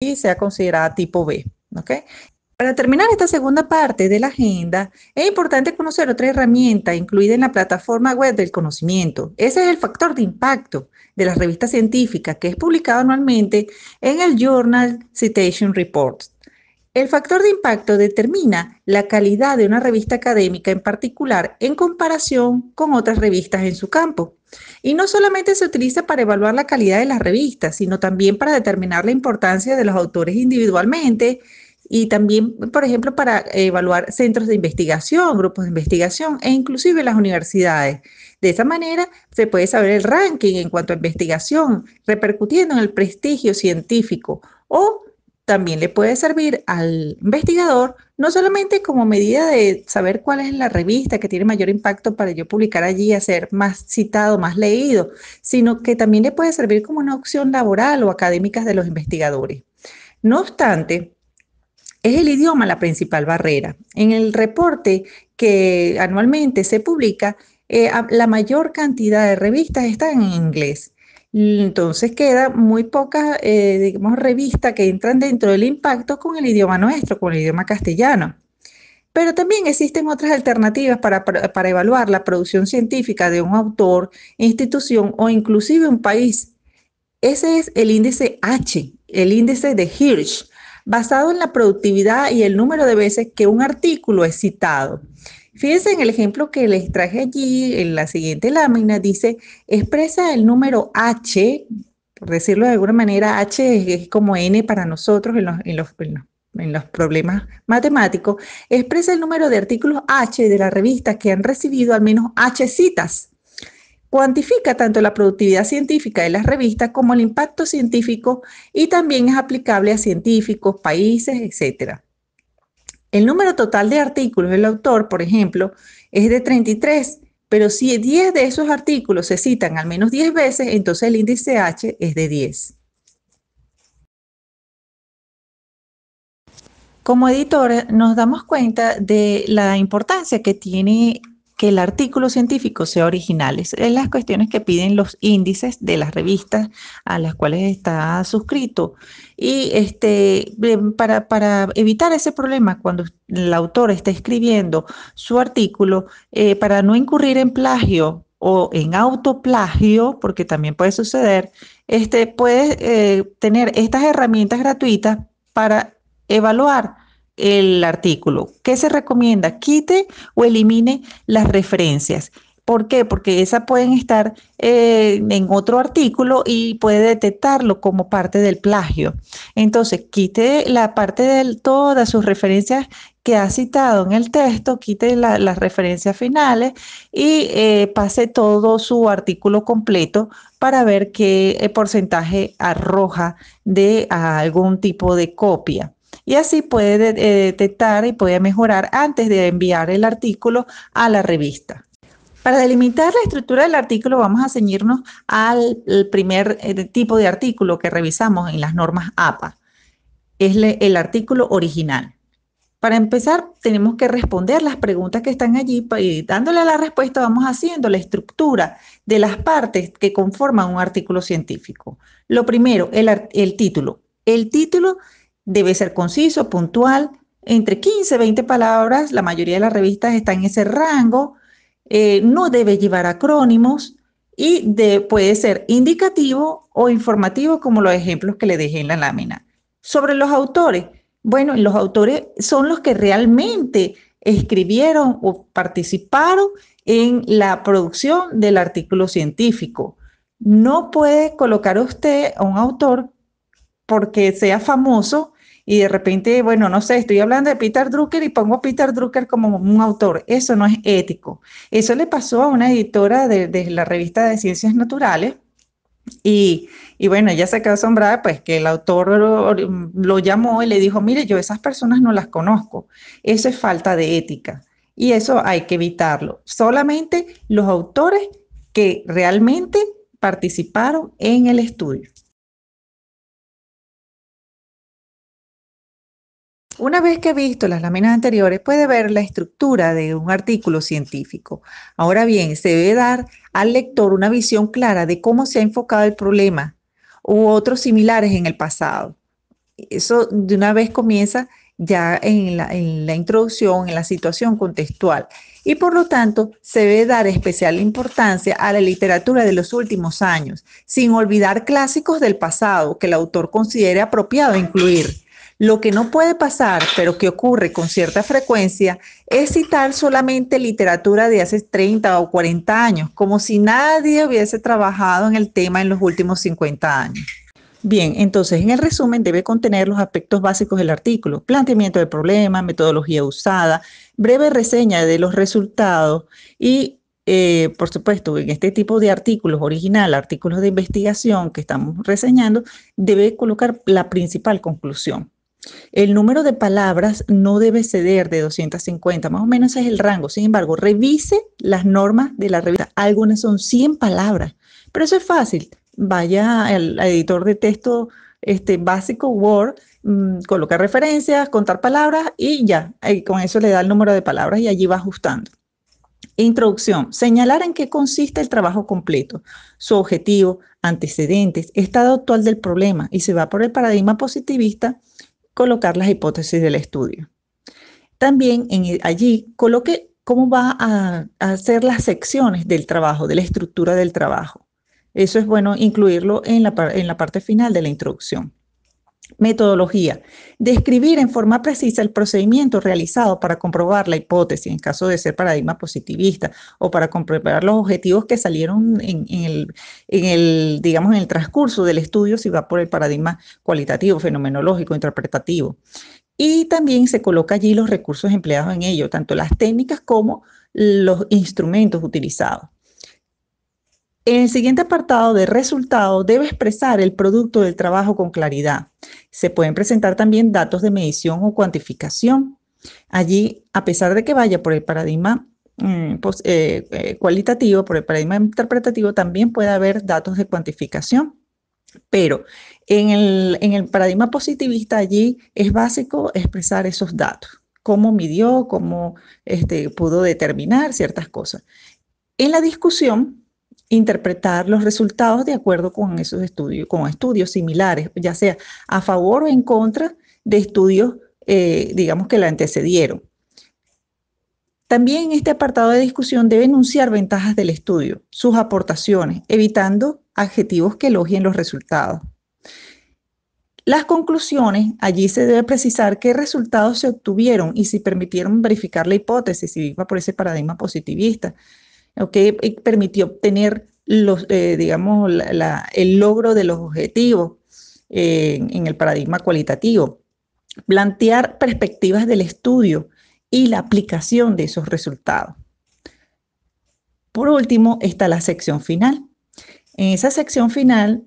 allí sea considerada tipo B. ¿Ok? Para terminar esta segunda parte de la agenda, es importante conocer otra herramienta incluida en la plataforma web del conocimiento. Ese es el factor de impacto de las revistas científicas que es publicado anualmente en el Journal Citation Report. El factor de impacto determina la calidad de una revista académica en particular en comparación con otras revistas en su campo. Y no solamente se utiliza para evaluar la calidad de las revistas, sino también para determinar la importancia de los autores individualmente y también, por ejemplo, para evaluar centros de investigación, grupos de investigación e inclusive las universidades. De esa manera se puede saber el ranking en cuanto a investigación, repercutiendo en el prestigio científico o también le puede servir al investigador no solamente como medida de saber cuál es la revista que tiene mayor impacto para yo publicar allí, hacer más citado, más leído, sino que también le puede servir como una opción laboral o académica de los investigadores. No obstante, es el idioma la principal barrera. En el reporte que anualmente se publica, la mayor cantidad de revistas están en inglés. Entonces queda muy pocas, digamos, revistas que entran dentro del impacto con el idioma nuestro, con el idioma castellano. Pero también existen otras alternativas para evaluar la producción científica de un autor, institución o inclusive un país. Ese es el índice H, el índice de Hirsch, basado en la productividad y el número de veces que un artículo es citado. Fíjense en el ejemplo que les traje allí, en la siguiente lámina, dice, expresa el número H, por decirlo de alguna manera, H es como N para nosotros en los problemas matemáticos, expresa el número de artículos H de la revista que han recibido al menos H citas. Cuantifica tanto la productividad científica de las revistas como el impacto científico y también es aplicable a científicos, países, etc. El número total de artículos del autor, por ejemplo, es de 33, pero si 10 de esos artículos se citan al menos 10 veces, entonces el índice H es de 10. Como editores nos damos cuenta de la importancia que tiene que el artículo científico sea original. Es las cuestiones que piden los índices de las revistas a las cuales está suscrito. Y para evitar ese problema cuando el autor está escribiendo su artículo, para no incurrir en plagio o en autoplagio, porque también puede suceder, puede tener estas herramientas gratuitas para evaluar el artículo. ¿Qué se recomienda? Quite o elimine las referencias. ¿Por qué? Porque esas pueden estar en otro artículo y puede detectarlo como parte del plagio. Entonces, quite la parte de todas sus referencias que ha citado en el texto, quite las referencias finales y pase todo su artículo completo para ver qué porcentaje arroja de algún tipo de copia. Y así puede detectar y puede mejorar antes de enviar el artículo a la revista. Para delimitar la estructura del artículo vamos a ceñirnos al primer tipo de artículo que revisamos en las normas APA. Es el artículo original. Para empezar, tenemos que responder las preguntas que están allí y dándole la respuesta vamos haciendo la estructura de las partes que conforman un artículo científico. Lo primero, el título. El título debe ser conciso, puntual, entre 15 y 20 palabras. La mayoría de las revistas están en ese rango. No debe llevar acrónimos y puede ser indicativo o informativo como los ejemplos que le dejé en la lámina. Sobre los autores. Bueno, los autores son los que realmente escribieron o participaron en la producción del artículo científico. No puede colocar usted a un autor porque sea famoso y de repente, bueno, no sé, estoy hablando de Peter Drucker y pongo a Peter Drucker como un autor. Eso no es ético. Eso le pasó a una editora de la revista de Ciencias Naturales y bueno, ella se quedó asombrada, pues que el autor lo llamó y le dijo, mire, yo esas personas no las conozco. Eso es falta de ética y eso hay que evitarlo. Solamente los autores que realmente participaron en el estudio. Una vez que ha visto las láminas anteriores, puede ver la estructura de un artículo científico. Ahora bien, se debe dar al lector una visión clara de cómo se ha enfocado el problema u otros similares en el pasado. Eso de una vez comienza ya en la introducción, en la situación contextual. Y por lo tanto, se debe dar especial importancia a la literatura de los últimos años, sin olvidar clásicos del pasado que el autor considere apropiado incluir. Lo que no puede pasar, pero que ocurre con cierta frecuencia, es citar solamente literatura de hace 30 o 40 años, como si nadie hubiese trabajado en el tema en los últimos 50 años. Bien, entonces en el resumen debe contener los aspectos básicos del artículo: planteamiento del problema, metodología usada, breve reseña de los resultados y, por supuesto, en este tipo de artículos original, artículos de investigación que estamos reseñando, debe colocar la principal conclusión. El número de palabras no debe ceder de 250, más o menos ese es el rango. Sin embargo, revise las normas de la revista. Algunas son 100 palabras, pero eso es fácil. Vaya al editor de texto básico, Word, coloca referencias, contar palabras y ya. Y con eso le da el número de palabras y allí va ajustando. Introducción. Señalar en qué consiste el trabajo completo, su objetivo, antecedentes, estado actual del problema, y se va por el paradigma positivista, colocar las hipótesis del estudio. También allí coloque cómo va a hacer las secciones del trabajo, de la estructura del trabajo. Eso es bueno incluirlo en la parte final de la introducción. Metodología. Describir en forma precisa el procedimiento realizado para comprobar la hipótesis, en caso de ser paradigma positivista, o para comprobar los objetivos que salieron digamos, en el transcurso del estudio, si va por el paradigma cualitativo, fenomenológico, interpretativo. Y también se coloca allí los recursos empleados en ello, tanto las técnicas como los instrumentos utilizados. En el siguiente apartado de resultado debe expresar el producto del trabajo con claridad. Se pueden presentar también datos de medición o cuantificación. Allí, a pesar de que vaya por el paradigma cualitativo, por el paradigma interpretativo, también puede haber datos de cuantificación. Pero en el paradigma positivista allí es básico expresar esos datos, cómo midió, cómo pudo determinar ciertas cosas. En la discusión, interpretar los resultados de acuerdo con esos estudios, con estudios similares, ya sea a favor o en contra de estudios, digamos, que la antecedieron. También en este apartado de discusión debe enunciar ventajas del estudio, sus aportaciones, evitando adjetivos que elogien los resultados. Las conclusiones, allí se debe precisar qué resultados se obtuvieron y si permitieron verificar la hipótesis, si iba por ese paradigma positivista, ¿okay? Y permitió obtener digamos, el logro de los objetivos en el paradigma cualitativo. Plantear perspectivas del estudio y la aplicación de esos resultados. Por último, está la sección final. En esa sección final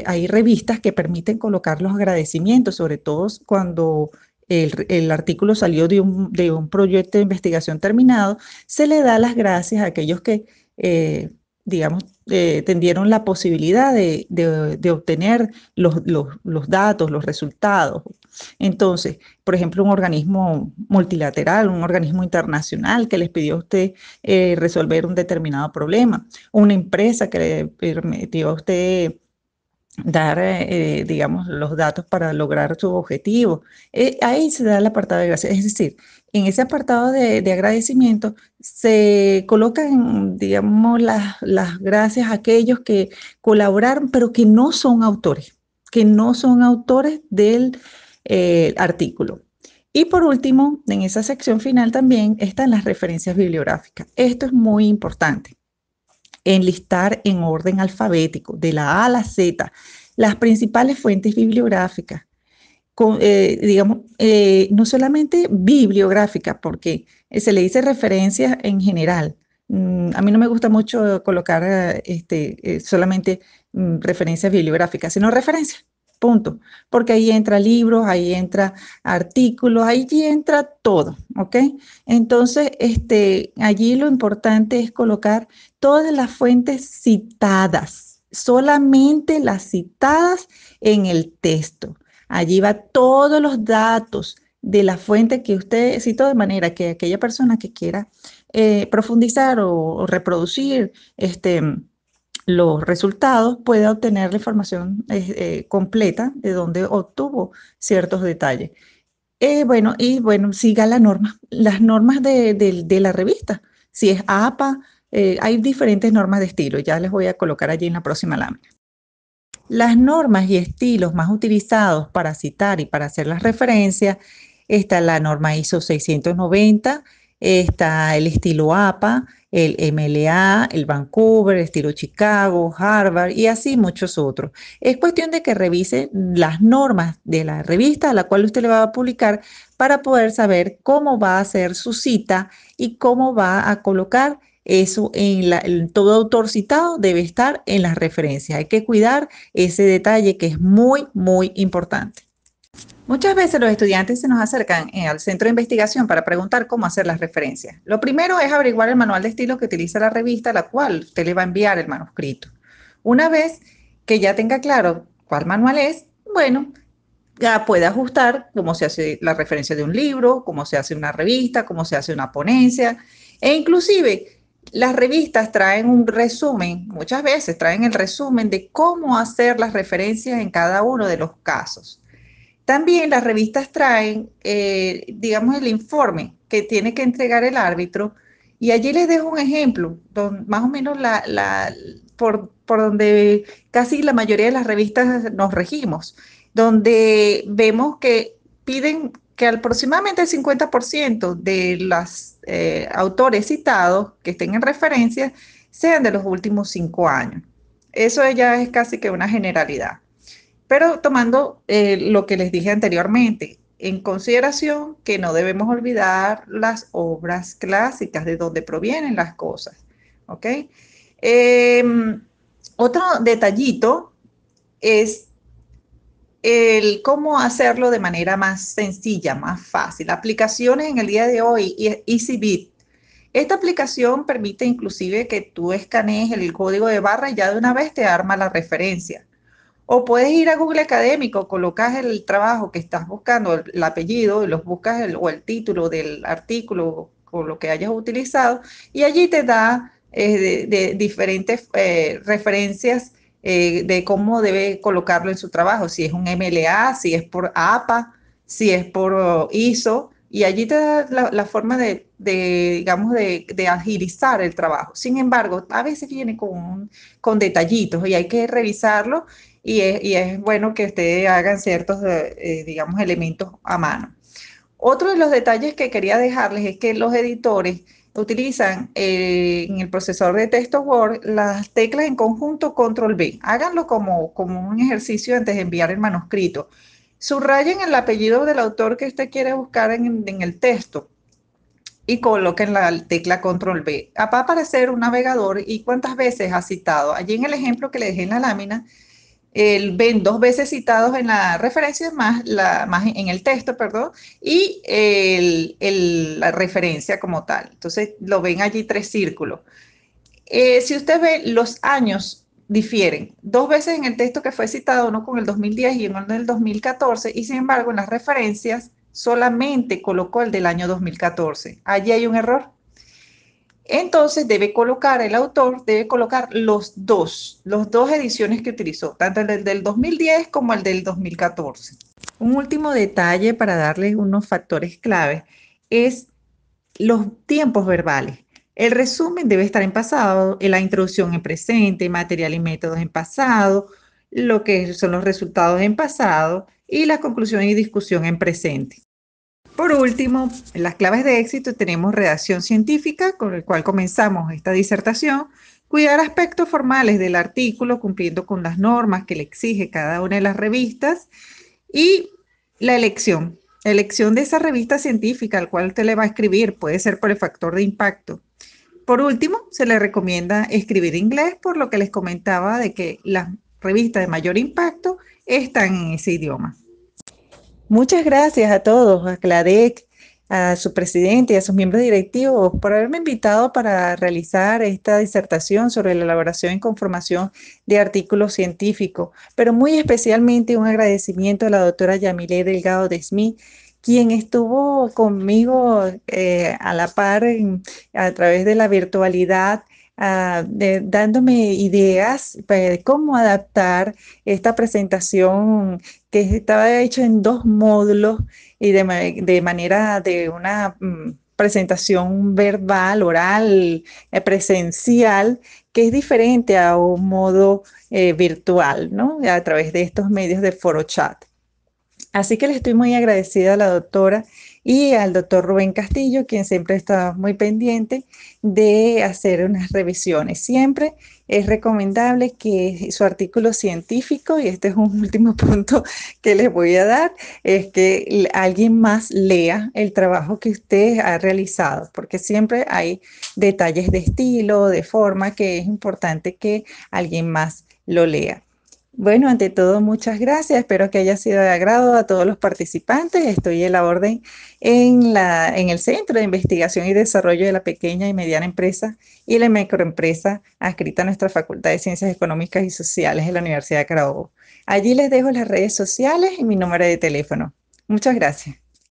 hay revistas que permiten colocar los agradecimientos, sobre todo cuando el artículo salió de un proyecto de investigación terminado. Se le da las gracias a aquellos que, digamos, tendieron la posibilidad de obtener los datos, los resultados. Entonces, por ejemplo, un organismo multilateral, un organismo internacional que les pidió a usted resolver un determinado problema, una empresa que le permitió a usted dar, digamos, los datos para lograr su objetivo. Ahí se da el apartado de gracias. Es decir, en ese apartado de agradecimiento se colocan, digamos, las gracias a aquellos que colaboraron, pero que no son autores, del artículo. Y por último, en esa sección final también están las referencias bibliográficas. Esto es muy importante. Enlistar en orden alfabético, de la A a la Z, las principales fuentes bibliográficas. Digamos, no solamente bibliográficas, porque se le dice referencias en general. A mí no me gusta mucho colocar solamente referencias bibliográficas, sino referencias. Punto. Porque ahí entra libros, ahí entra artículos, ahí entra todo, ¿ok? Entonces, allí lo importante es colocar todas las fuentes citadas, solamente las citadas en el texto. Allí va todos los datos de la fuente que usted citó, de manera que aquella persona que quiera profundizar o reproducir los resultados, pueda obtener la información completa de dónde obtuvo ciertos detalles. Bueno, siga la norma, las normas de la revista. Si es APA, hay diferentes normas de estilo. Ya les voy a colocar allí en la próxima lámina. Las normas y estilos más utilizados para citar y para hacer las referencias, está la norma ISO 690, está el estilo APA, el MLA, el Vancouver, el estilo Chicago, Harvard y así muchos otros. Es cuestión de que revise las normas de la revista a la cual usted le va a publicar para poder saber cómo va a hacer su cita y cómo va a colocar eso en todo autor citado debe estar en las referencias. Hay que cuidar ese detalle que es muy, muy importante. Muchas veces los estudiantes se nos acercan al centro de investigación para preguntar cómo hacer las referencias. Lo primero es averiguar el manual de estilo que utiliza la revista a la cual usted le va a enviar el manuscrito. Una vez que ya tenga claro cuál manual es, bueno, ya puede ajustar cómo se hace la referencia de un libro, cómo se hace una revista, cómo se hace una ponencia e inclusive las revistas traen un resumen, muchas veces traen el resumen de cómo hacer las referencias en cada uno de los casos. También las revistas traen, digamos, el informe que tiene que entregar el árbitro y allí les dejo un ejemplo, más o menos por donde casi la mayoría de las revistas nos regimos, donde vemos que piden que aproximadamente el 50% de los autores citados que estén en referencias sean de los últimos 5 años. Eso ya es casi que una generalidad. Pero tomando lo que les dije anteriormente, en consideración que no debemos olvidar las obras clásicas de donde provienen las cosas. ¿Ok? Otro detallito es el cómo hacerlo de manera más sencilla, más fácil. Aplicaciones en el día de hoy, EasyBit. Esta aplicación permite inclusive que tú escanees el código de barra y ya de una vez te arma la referencia. O puedes ir a Google Académico, colocas el trabajo que estás buscando, el apellido, y los buscas o el título del artículo o lo que hayas utilizado, y allí te da de diferentes referencias de cómo debe colocarlo en su trabajo, si es un MLA, si es por APA, si es por ISO, y allí te da la forma digamos, de agilizar el trabajo. Sin embargo, a veces viene con detallitos y hay que revisarlo y es bueno que ustedes hagan ciertos, digamos, elementos a mano. Otro de los detalles que quería dejarles es que los editores utilizan en el procesador de texto Word las teclas en conjunto Control B. Háganlo como un ejercicio antes de enviar el manuscrito. Subrayen el apellido del autor que usted quiere buscar en el texto y coloquen la tecla Control B. Va a aparecer un navegador y cuántas veces ha citado. Allí en el ejemplo que le dejé en la lámina, ven 2 veces citados en la referencia más en el texto, perdón, y la referencia como tal. Entonces lo ven allí 3 círculos. Si usted ve, los años difieren. 2 veces en el texto que fue citado, uno con el 2010 y uno en el 2014, y sin embargo en las referencias solamente colocó el del año 2014. Allí hay un error. Entonces el autor debe colocar las dos ediciones que utilizó, tanto el del 2010 como el del 2014. Un último detalle para darles unos factores claves es los tiempos verbales. El resumen debe estar en pasado, la introducción en presente, material y métodos en pasado, lo que son los resultados en pasado y la conclusión y discusión en presente. Por último, en las claves de éxito tenemos redacción científica, con el cual comenzamos esta disertación, cuidar aspectos formales del artículo cumpliendo con las normas que le exige cada una de las revistas y la elección de esa revista científica al cual usted le va a escribir, puede ser por el factor de impacto. Por último, se le recomienda escribir inglés, por lo que les comentaba de que las revistas de mayor impacto están en ese idioma. Muchas gracias a todos, a CLADEC, a su presidente y a sus miembros directivos por haberme invitado para realizar esta disertación sobre la elaboración y conformación de artículos científicos, pero muy especialmente un agradecimiento a la doctora Yamile Delgado de Smith, quien estuvo conmigo a la par a través de la virtualidad, dándome ideas de cómo adaptar esta presentación que estaba hecha en dos módulos y de manera de una presentación verbal, oral, presencial, que es diferente a un modo virtual, ¿no? A través de estos medios de foro chat. Así que le estoy muy agradecida a la doctora y al doctor Rubén Castillo, quien siempre está muy pendiente de hacer unas revisiones. Siempre es recomendable que su artículo científico, y este es un último punto que les voy a dar, es que alguien más lea el trabajo que usted ha realizado, porque siempre hay detalles de estilo, de forma, que es importante que alguien más lo lea. Bueno, ante todo, muchas gracias. Espero que haya sido de agrado a todos los participantes. Estoy en la orden en el Centro de Investigación y Desarrollo de la Pequeña y Mediana Empresa y la Microempresa, adscrita a nuestra Facultad de Ciencias Económicas y Sociales de la Universidad de Carabobo. Allí les dejo las redes sociales y mi número de teléfono. Muchas gracias.